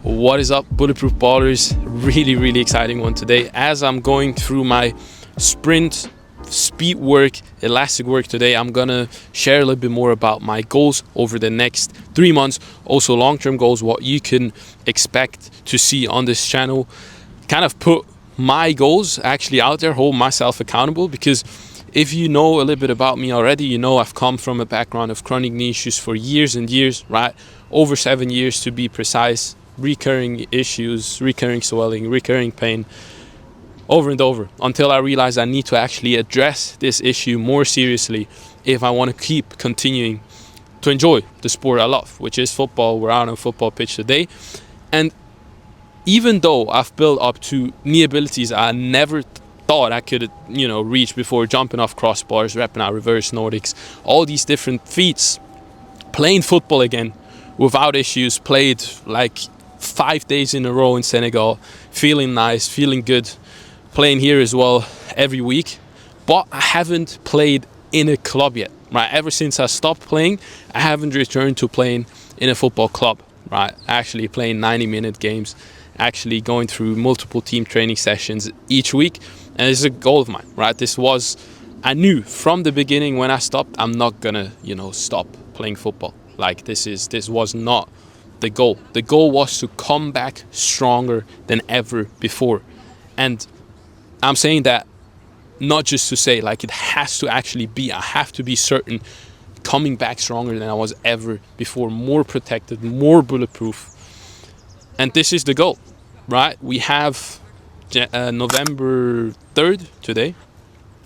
What is up, Bulletproof Ballers? Really exciting one today. As I'm going through my sprint, speed work, elastic work today, I'm gonna share a little bit more about my goals over the next 3 months. Also long-term goals, what you can expect to see on this channel. Kind of put my goals actually out there, hold myself accountable, because if you know a little bit about me already, you know I've come from a background of chronic knee issues for years and years, right? Over 7 years to be precise. Recurring issues, recurring swelling, recurring pain, over and over, until I realized I need to actually address this issue more seriously if I want to keep continuing to enjoy the sport I love, which is football. We're out on a football pitch today. And even though I've built up to knee abilities I never thought I could, reach before, jumping off crossbars, repping out reverse Nordics, all these different feats, playing football again without issues, played like 5 days in a row in Senegal, feeling nice, feeling good, playing here as well every week. But I haven't played in a club yet, right? Ever since I stopped playing, I haven't returned to playing in a football club, right? Actually playing 90-minute games, actually going through multiple team training sessions each week. And it's a goal of mine, right? I knew from the beginning when I stopped, I'm not gonna, stop playing football. Like this was not the goal. The goal was to come back stronger than ever before. And I'm saying that not just to say, like, it has to actually be, I have to be certain, coming back stronger than I was ever before, more protected, more bulletproof. And this is the goal, right? We have November 3rd today.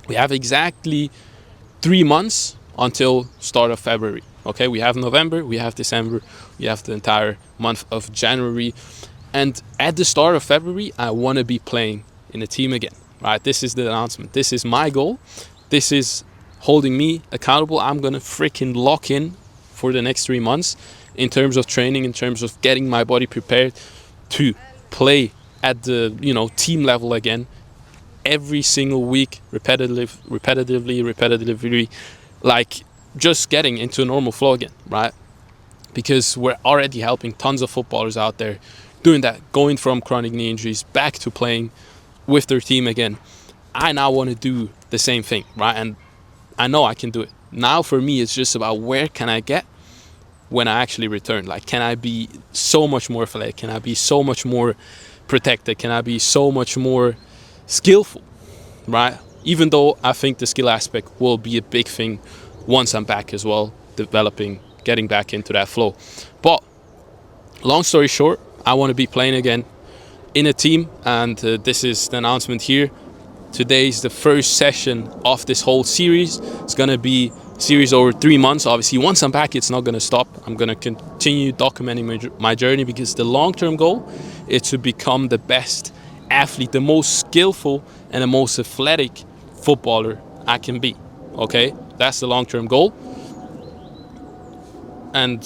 We have exactly 3 months until start of February. Okay, we have November, we have December, we have the entire month of January. And at the start of February, I want to be playing in a team again, right? This is the announcement. This is my goal. This is holding me accountable. I'm going to freaking lock in for the next 3 months in terms of training, in terms of getting my body prepared to play at the, team level again every single week, repetitively, like just getting into a normal flow again, right? Because we're already helping tons of footballers out there doing that, going from chronic knee injuries back to playing with their team again. I now want to do the same thing, right? And I know I can do it. Now for me, it's just about where can I get when I actually return? Like, can I be so much more athletic? Can I be so much more protected? Can I be so much more skillful, right? Even though I think the skill aspect will be a big thing once I'm back as well, developing, getting back into that flow. But long story short, I want to be playing again in a team, and this is the announcement here. Today is the first session of this whole series. It's going to be a series over 3 months. Obviously, once I'm back, it's not going to stop. I'm going to continue documenting my journey, because the long-term goal is to become the best athlete, the most skillful and the most athletic footballer I can be. Okay, that's the long-term goal, and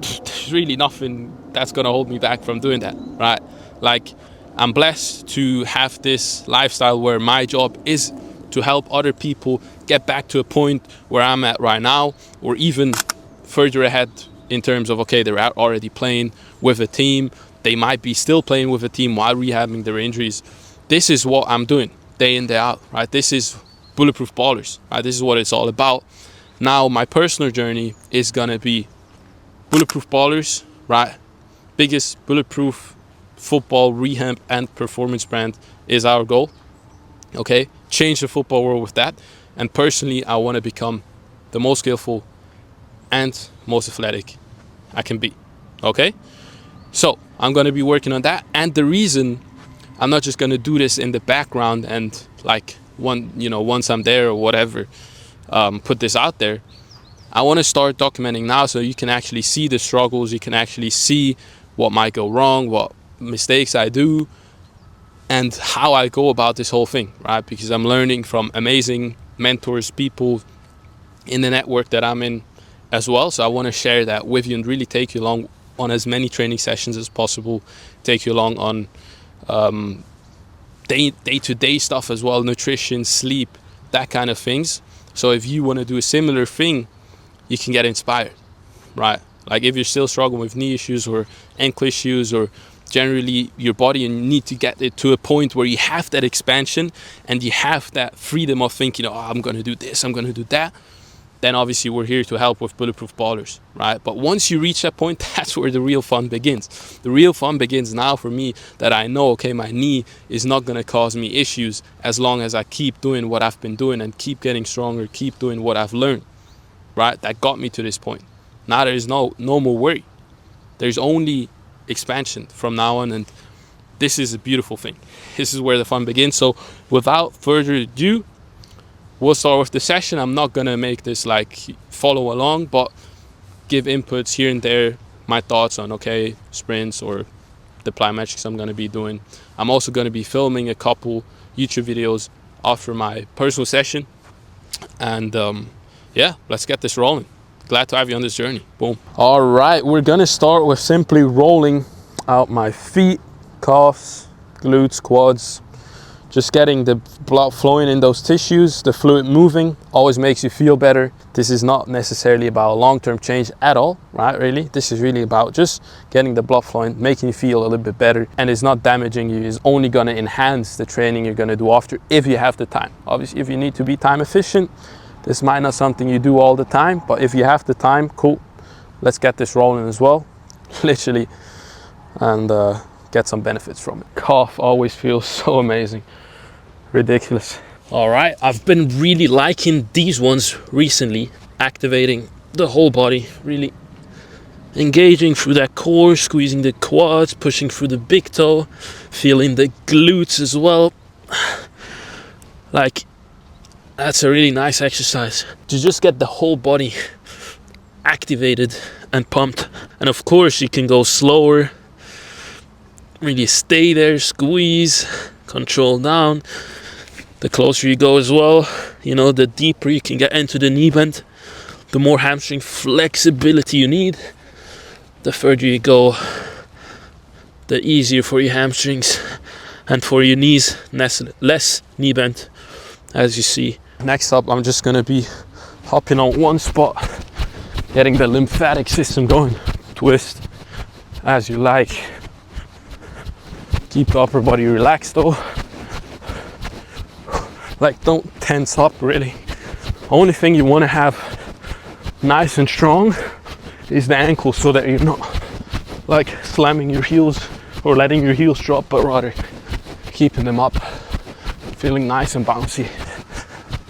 there's really nothing that's gonna hold me back from doing that, right? Like, I'm blessed to have this lifestyle where my job is to help other people get back to a point where I'm at right now, or even further ahead in terms of, okay, they're already playing with a team, they might be still playing with a team while rehabbing their injuries. This is what I'm doing day in, day out, right? This is Bulletproof Ballers, right? This is what it's all about. Now my personal journey is gonna be Bulletproof Ballers, right? Biggest bulletproof football rehab and performance brand is our goal. Okay, change the football world with that. And personally, I want to become the most skillful and most athletic I can be. Okay, so I'm gonna be working on that. And the reason I'm not just gonna do this in the background and like once I'm there or whatever, put this out there. I want to start documenting now, so you can actually see the struggles, you can actually see what might go wrong, what mistakes I do, and how I go about this whole thing, right? Because I'm learning from amazing mentors, people in the network that I'm in as well. So I want to share that with you and really take you along on as many training sessions as possible, take you along on day-to-day stuff as well, nutrition, sleep, that kind of things. So if you want to do a similar thing, you can get inspired, right? Like if you're still struggling with knee issues or ankle issues or generally your body, and you need to get it to a point where you have that expansion and you have that freedom of thinking, oh, I'm going to do this, I'm going to do that. Then obviously we're here to help with Bulletproof Ballers, right? But once you reach that point, that's where the real fun begins. The real fun begins now for me, that I know, okay, my knee is not going to cause me issues as long as I keep doing what I've been doing and keep getting stronger, keep doing what I've learned, right? That got me to this point. Now there is no more worry. There's only expansion from now on, and this is a beautiful thing. This is where the fun begins. So without further ado, we'll start with the session. I'm not gonna make this like follow along, but give inputs here and there, my thoughts on, okay, sprints or the plyometrics I'm gonna be doing. I'm also gonna be filming a couple YouTube videos after my personal session, and yeah, let's get this rolling. Glad to have you on this journey. Boom. All right, we're gonna start with simply rolling out my feet, calves, glutes, quads. Just getting the blood flowing in those tissues, the fluid moving, always makes you feel better. This is not necessarily about a long-term change at all, right? Really, this is really about just getting the blood flowing, making you feel a little bit better, and it's not damaging you. It's only gonna enhance the training you're gonna do after, if you have the time. Obviously, if you need to be time efficient, this might not something you do all the time, but if you have the time, cool. Let's get this rolling as well, literally, and get some benefits from it. Calf always feels so amazing. Ridiculous. All right, I've been really liking these ones recently, activating the whole body, really engaging through that core, squeezing the quads, pushing through the big toe, feeling the glutes as well. Like, that's a really nice exercise to just get the whole body activated and pumped. And of course you can go slower, really stay there, squeeze, control down. The closer you go as well, you know, the deeper you can get into the knee bend, the more hamstring flexibility you need. The further you go, the easier for your hamstrings and for your knees, less knee bend, as you see. Next up, I'm just gonna be hopping on one spot, getting the lymphatic system going. Twist as you like. Keep the upper body relaxed though. Like, don't tense up really. Only thing you want to have nice and strong is the ankles, so that you're not like slamming your heels or letting your heels drop, but rather keeping them up, feeling nice and bouncy,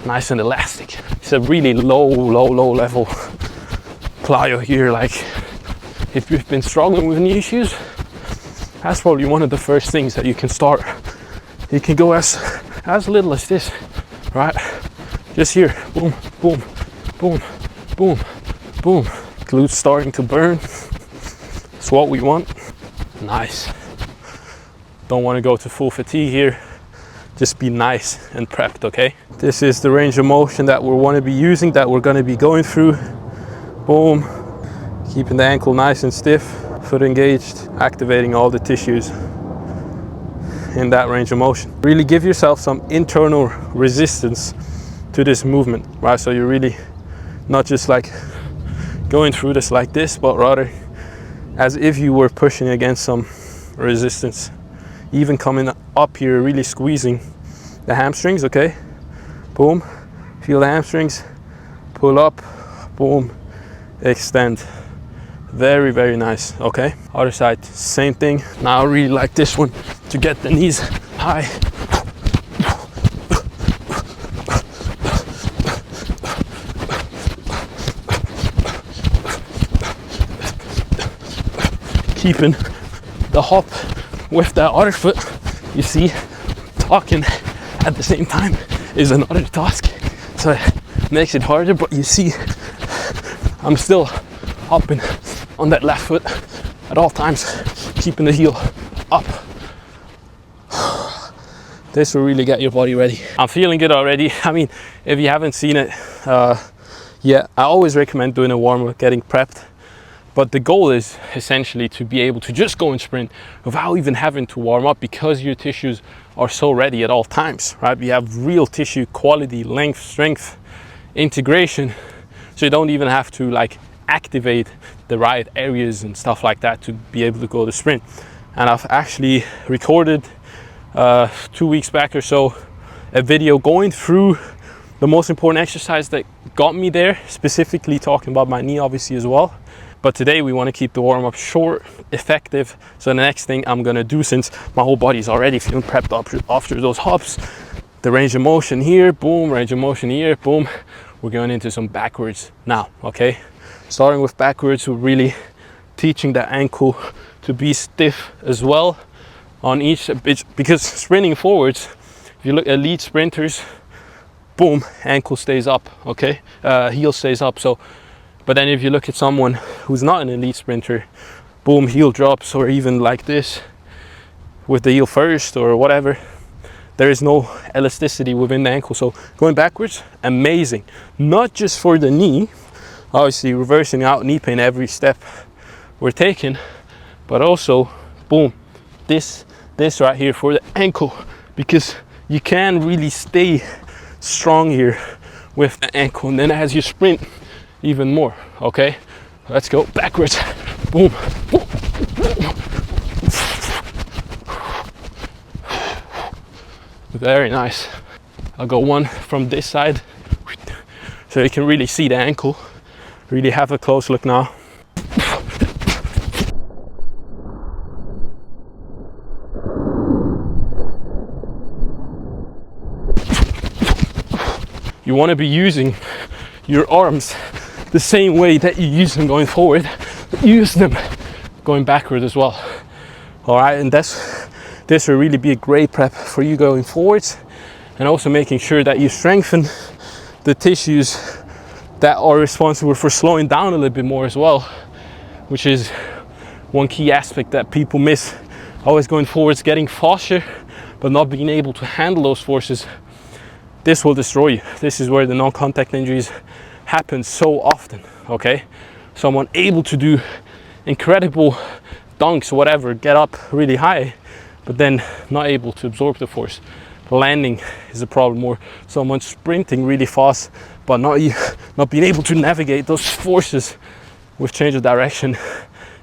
nice and elastic. It's a really low level plyo here. Like, if you've been struggling with knee issues, that's probably one of the first things that you can start. You can go as little as this, right? Just here, boom, boom, boom, boom, boom. Glutes starting to burn. It's what we want. Nice. Don't want to go to full fatigue here. Just be nice and prepped, okay? This is the range of motion that we want to be using, that we're going to be going through. Boom. Keeping the ankle nice and stiff, foot engaged, activating all the tissues in that range of motion. Really give yourself some internal resistance to this movement, right? So you're really not just like going through this like this, but rather as if you were pushing against some resistance. Even coming up here, really squeezing the hamstrings, okay? Boom, feel the hamstrings, pull up, boom, extend. Very, very nice, okay? Other side, same thing. Now I really like this one, to get the knees high. Keeping the hop with that other foot. You see, talking at the same time is another task, so it makes it harder, but you see, I'm still hopping on that left foot at all times, keeping the heel up. This will really get your body ready. I'm feeling good already. I mean, if you haven't seen it, yeah, I always recommend doing a warm-up, getting prepped. But the goal is essentially to be able to just go and sprint without even having to warm up, because your tissues are so ready at all times, right? You have real tissue quality, length, strength, integration. So you don't even have to like activate the right areas and stuff like that to be able to go to sprint. And I've actually recorded 2 weeks back or so a video going through the most important exercise that got me there, specifically talking about my knee obviously as well. But today we want to keep the warm-up short, effective. So the next thing I'm gonna do, since my whole body's already feeling prepped up after those hops, the range of motion here, boom, range of motion here, boom, we're going into some backwards now, okay? Starting with backwards, we're really teaching the ankle to be stiff as well on each, because sprinting forwards, if you look at elite sprinters, boom, ankle stays up, okay? Heel stays up. So, but then if you look at someone who's not an elite sprinter, boom, heel drops, or even like this with the heel first or whatever, there is no elasticity within the ankle. So going backwards, amazing. Not just for the knee, obviously reversing out knee pain every step we're taking, but also, boom, this right here for the ankle, because you can really stay strong here with the ankle, and then as you sprint even more, okay? Let's go backwards, boom, boom, boom. Very nice. I'll go one from this side so you can really see the ankle. Really have a close look now. You want to be using your arms the same way that you use them going forward, but use them going backward as well. All right, and this will really be a great prep for you going forwards, and also making sure that you strengthen the tissues that are responsible for slowing down a little bit more as well, which is one key aspect that people miss. Always going forwards, getting faster, but not being able to handle those forces. This will destroy you. This is where the non-contact injuries happen so often, okay? Someone able to do incredible dunks, whatever, get up really high, but then not able to absorb the force. Landing is a problem, or someone sprinting really fast, but not being able to navigate those forces with change of direction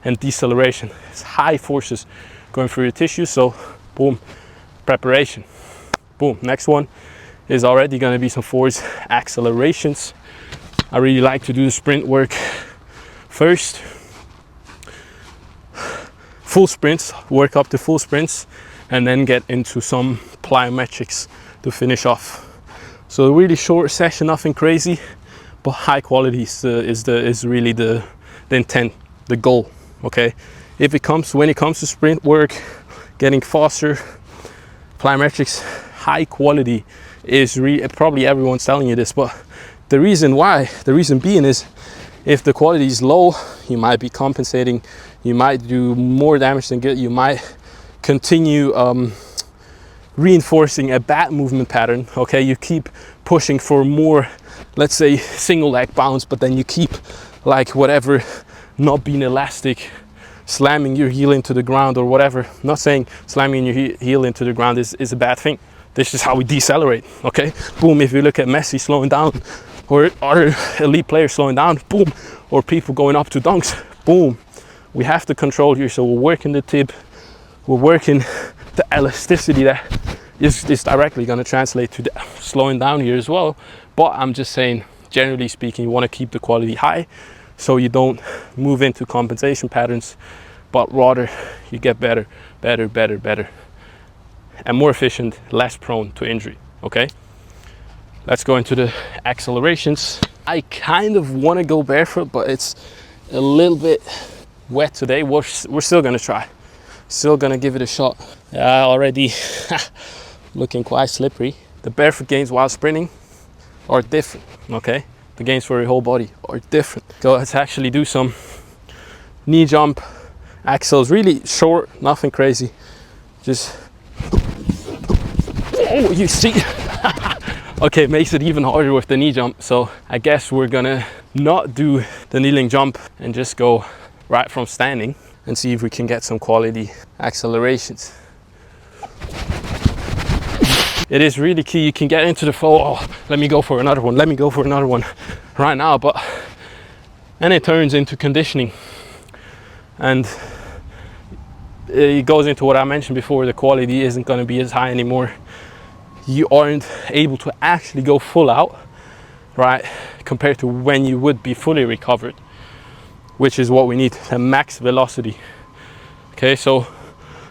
and deceleration. It's high forces going through your tissue, so boom, preparation. Boom, next one is already gonna be some forwards accelerations. I really like to do the sprint work first. Full sprints, work up to full sprints, and then get into some plyometrics to finish off. So a really short session, nothing crazy, but high quality is really the intent, the goal, okay? When it comes to sprint work, getting faster, plyometrics, high quality is probably everyone's telling you this, but the reason being is, if the quality is low, you might be compensating, you might do more damage than good, you might continue reinforcing a bad movement pattern, okay? You keep pushing for more, let's say, single leg bounce, but then you keep, like, whatever, not being elastic, slamming your heel into the ground or whatever. I'm not saying slamming your heel into the ground is a bad thing. This is how we decelerate, okay? Boom, if you look at Messi slowing down, or other elite players slowing down, boom, or people going up to dunks, boom. We have to control here, so we're working the tip, we're working the elasticity that is directly going to translate to the slowing down here as well. But I'm just saying, generally speaking, you want to keep the quality high so you don't move into compensation patterns, but rather you get better, and more efficient, less prone to injury, okay? Let's go into the accelerations. I kind of want to go barefoot, but it's a little bit wet today. We're still gonna try. Still gonna give it a shot. Already looking quite slippery. The barefoot gains while sprinting are different, okay? The gains for your whole body are different. So let's actually do some knee jump axles, really short, nothing crazy. Just, oh, you see? Okay, makes it even harder with the knee jump. So I guess we're gonna not do the kneeling jump and just go right from standing and see if we can get some quality accelerations. It is really key. You can get into the flow. Oh, let me go for another one. Let me go for another one right now. And it turns into conditioning. And it goes into what I mentioned before, the quality isn't going to be as high anymore. You aren't able to actually go full out, right, compared to when you would be fully recovered, which is what we need, the max velocity. Okay, so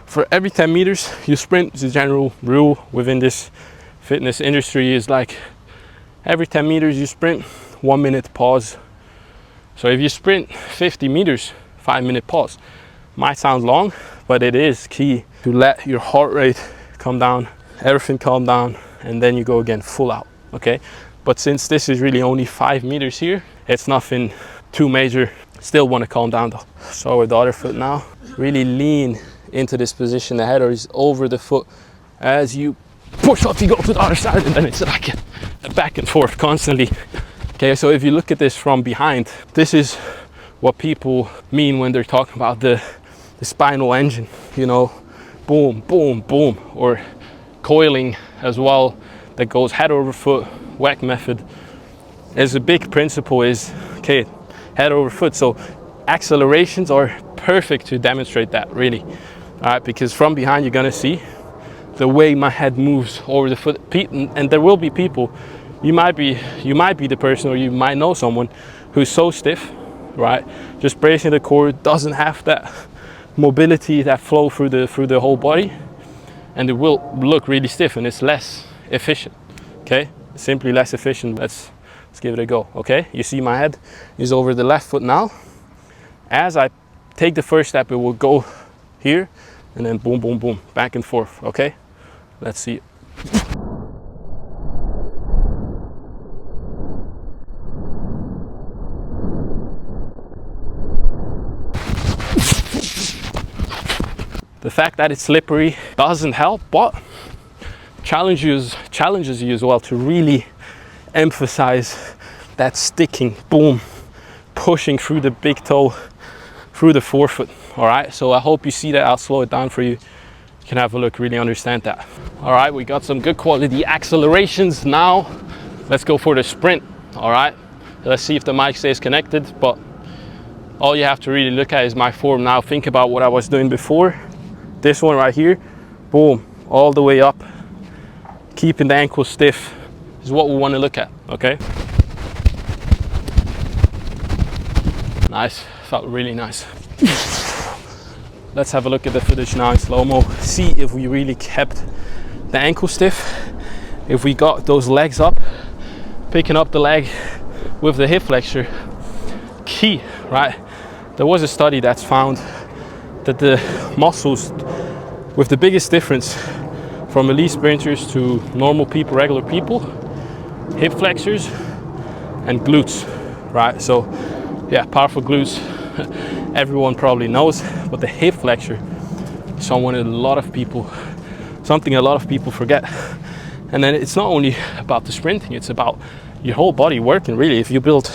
for every 10 meters you sprint, the general rule within this fitness industry is like every 10 meters you sprint, 1 minute pause. So if you sprint 50 meters, 5-minute pause. Might sound long, but it is key to let your heart rate come down, everything calm down, and then you go again full out. Okay, but since this is really only 5 meters here, it's nothing too major. Still want to calm down though. So with the other foot now, really lean into this position. The header is over the foot. As you push up, you go to the other side, and then it's like a back and forth constantly. Okay, so if you look at this from behind, this is what people mean when they're talking about the spinal engine, you know, boom, boom, boom, or coiling as well, that goes head over foot, whack method. As a big principle is, okay, head over foot. So accelerations are perfect to demonstrate that, really. All right, because from behind you're gonna see the way my head moves over the foot, and there will be people, you might be the person, or you might know someone who's so stiff, right, just bracing the core, doesn't have that mobility, that flow through the whole body, and it will look really stiff and it's less efficient. Okay, simply less efficient. Let's give it a go. Okay, you see my head is over the left foot now. As I take the first step, it will go here and then boom, boom, boom, back and forth. Okay, let's see it. The fact that it's slippery doesn't help, but challenges you as well to really emphasize that sticking, boom, pushing through the big toe, through the forefoot. All right, so I hope you see that. I'll slow it down for you. You can have a look, really understand that. All right, we got some good quality accelerations. Now let's go for the sprint. All right, let's see if the mic stays connected, but all you have to really look at is my form now. Think about what I was doing before. This one right here, boom, all the way up, keeping the ankle stiff is what we want to look at. Okay, nice, felt really nice. Let's have a look at the footage now in slow-mo. See if we really kept the ankle stiff, if we got those legs up, picking up the leg with the hip flexor. Key, right? There was a study that's found that the muscles with the biggest difference from elite sprinters to normal people, regular people, hip flexors and glutes, right? So yeah, powerful glutes, everyone probably knows, but the hip flexor is something a lot of people forget. And then it's not only about the sprinting, it's about your whole body working, really. If you build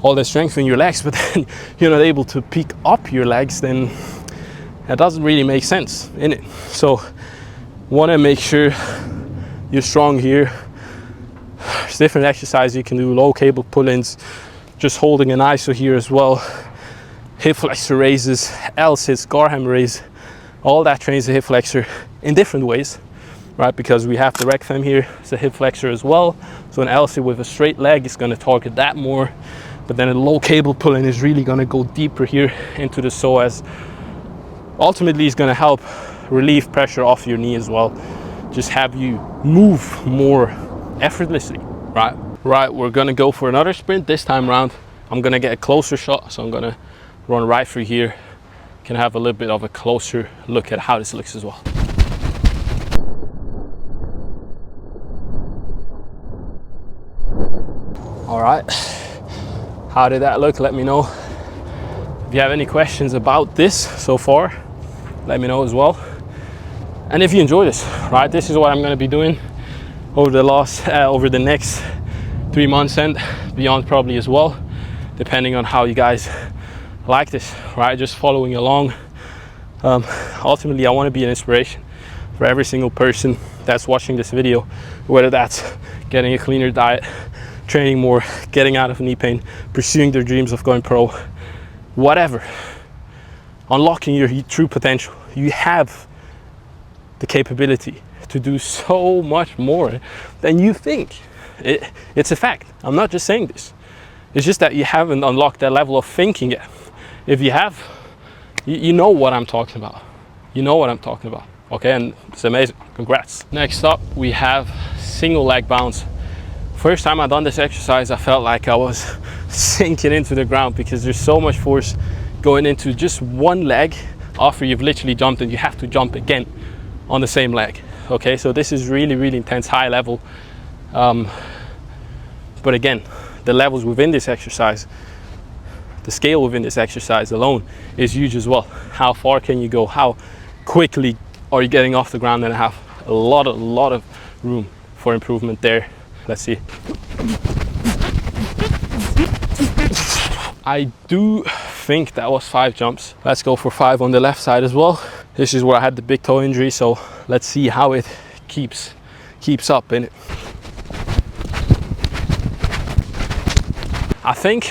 all the strength in your legs, but then you're not able to pick up your legs, then that doesn't really make sense, innit? So want to make sure you're strong here. There's different exercises you can do, low cable pull-ins, just holding an ISO here as well, hip flexor raises, L-sits, Garham raise, all that trains the hip flexor in different ways, right? Because we have the rec fem here, it's a hip flexor as well. So an L-sit with a straight leg is going to target that more, but then a low cable pull-in is really going to go deeper here into the psoas. Ultimately, it's going to help relieve pressure off your knee as well, just have you move more effortlessly, right? Right, we're going to go for another sprint. This time around I'm going to get a closer shot, so I'm going to run right through here. Can have a little bit of a closer look at how this looks as well. All right, how did that look? Let me know. If you have any questions about this so far, let me know as well. And if you enjoy this, right, this is what I'm going to be doing over the next 3 months and beyond, probably as well, depending on how you guys like this, right? Just following along. Ultimately, I want to be an inspiration for every single person that's watching this video, whether that's getting a cleaner diet, training more, getting out of knee pain, pursuing their dreams of going pro, whatever. Unlocking your true potential. you have the capability to do so much more than you think. It's a fact. I'm not just saying this. It's just that you haven't unlocked that level of thinking yet. If you have, you know what I'm talking about. You know what I'm talking about. Okay, and it's amazing. Congrats. Next up, we have single leg bounce. First time I done this exercise, I felt like I was sinking into the ground because there's so much force going into just one leg after you've literally jumped, and you have to jump again on the same leg. Okay, so this is really, really intense, high level. But again, the levels within this exercise, the scale within this exercise alone is huge as well. How far can you go? How quickly are you getting off the ground? And I have a lot of room for improvement there. Let's see. I do think that was 5 jumps. Let's go for 5 on the left side as well. This is where I had the big toe injury, so let's see how it keeps up in it. I think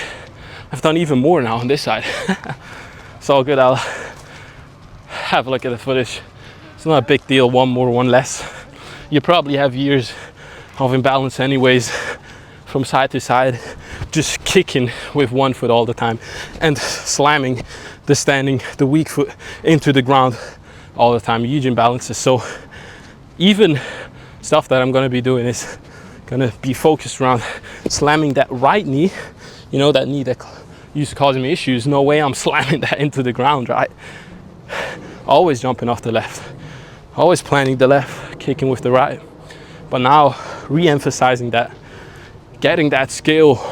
I've done even more now on this side. It's all good. I'll have a look at the footage. It's not a big deal, one more, one less. You probably have years of imbalance anyways, from side to side, just kicking with one foot all the time and slamming the weak foot into the ground all the time. Huge imbalances. So even stuff that I'm going to be doing is going to be focused around slamming that right knee. You know, that knee that used to cause me issues. No way I'm slamming that into the ground, right? Always jumping off the left, always planning the left, kicking with the right. But now re-emphasizing that, getting that skill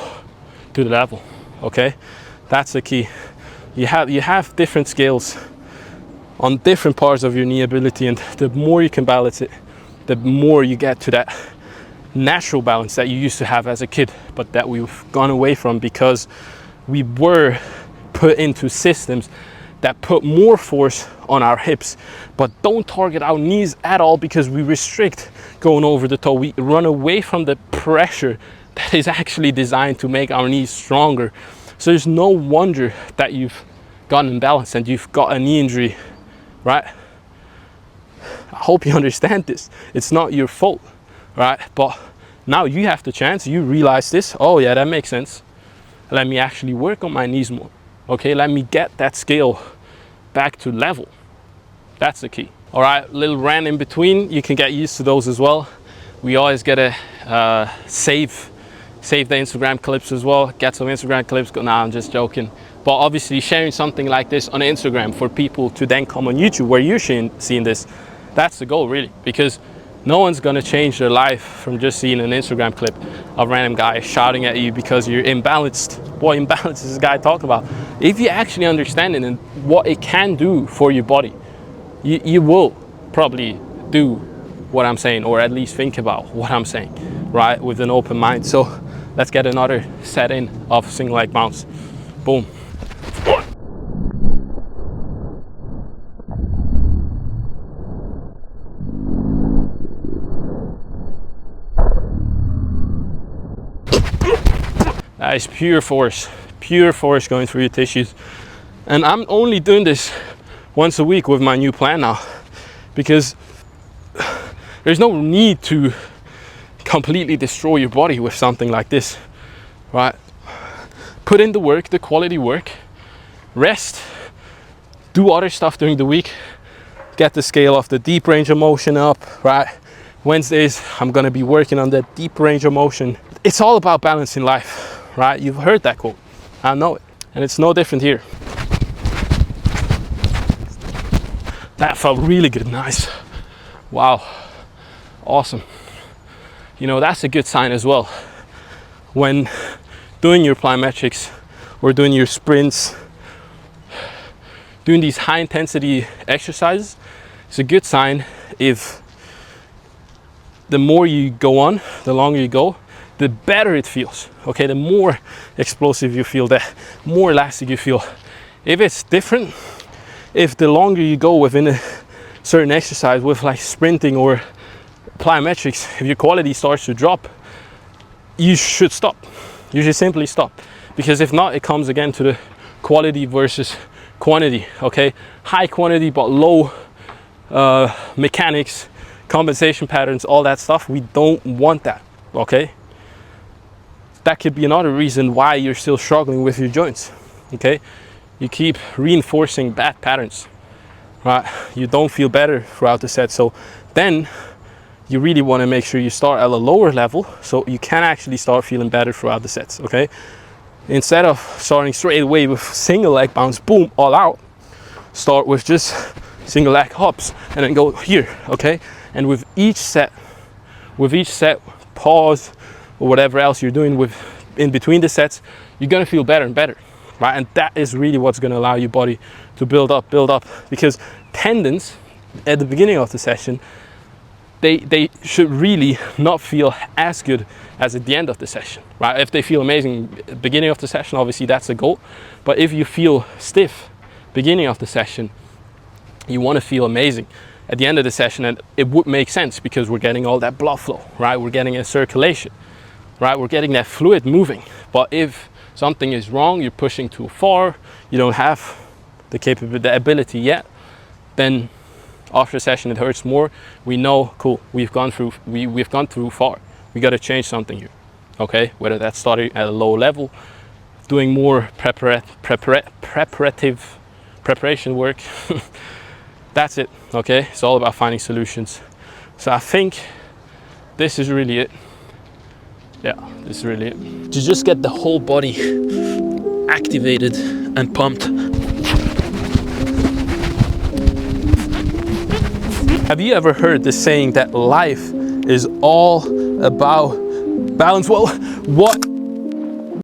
to the level. Okay, that's the key. You have different skills on different parts of your knee ability, and the more you can balance it, the more you get to that natural balance that you used to have as a kid, but that we've gone away from because we were put into systems that put more force on our hips but don't target our knees at all, because we restrict going over the toe. We run away from the pressure that is actually designed to make our knees stronger. So there's no wonder that you've gotten imbalanced and you've got a knee injury, right? I hope you understand this. It's not your fault, right? But now you have the chance, you realize this. Oh yeah, that makes sense. Let me actually work on my knees more. Okay, let me get that scale back to level. That's the key. All right, little rant in between. You can get used to those as well. We always gotta save the Instagram clips as well. Get some Instagram clips. Nah, I'm just joking. But obviously sharing something like this on Instagram for people to then come on YouTube where you're seeing this, that's the goal really, because no one's gonna change their life from just seeing an Instagram clip of a random guy shouting at you because you're imbalanced. What imbalance is this guy talking about? If you actually understand it and what it can do for your body, you will probably do what I'm saying, or at least think about what I'm saying, right, with an open mind. So let's get another set in of single leg bounce. Boom. That is pure force going through your tissues. And I'm only doing this once a week with my new plan now, because there's no need to completely destroy your body with something like this, right? Put in the work, the quality work, rest, do other stuff during the week, get the scale of the deep range of motion up, right? Wednesdays, I'm gonna be working on that deep range of motion. It's all about balance in life, right? You've heard that quote, I know it, and it's no different here. That felt really good, nice. Wow, awesome. You know, that's a good sign as well. When doing your plyometrics or doing your sprints, doing these high intensity exercises, it's a good sign if the more you go on, the longer you go, the better it feels. Okay, the more explosive you feel, the more elastic you feel. If it's different, if the longer you go within a certain exercise with like sprinting or plyometrics, if your quality starts to drop, you should stop. You should simply stop, because if not, it comes again to the quality versus quantity, okay? High quantity but low mechanics, compensation patterns, all that stuff. We don't want that, okay? That could be another reason why you're still struggling with your joints, okay? You keep reinforcing bad patterns, right? You don't feel better throughout the set. So then you really want to make sure you start at a lower level so you can actually start feeling better throughout the sets, okay? Instead of starting straight away with single leg bounce, boom, all out, start with just single leg hops and then go here, okay? And with each set, pause or whatever else you're doing with in between the sets, you're gonna feel better and better, right? And that is really what's gonna allow your body to build up, because tendons at the beginning of the session, they should really not feel as good as at the end of the session, right? If they feel amazing at the beginning of the session, obviously that's the goal. But if you feel stiff beginning of the session, you want to feel amazing at the end of the session, and it would make sense because we're getting all that blood flow, right? We're getting a circulation, right? We're getting that fluid moving. But if something is wrong, you're pushing too far, you don't have the ability yet, then after a session it hurts more. We know, cool, we've gone through far. We got to change something here, okay? Whether that's starting at a low level, doing more preparation work. That's it, okay? It's all about finding solutions. So I think this is really it. Yeah, this is really it. To just get the whole body activated and pumped. Have you ever heard the saying that life is all about balance? Well, what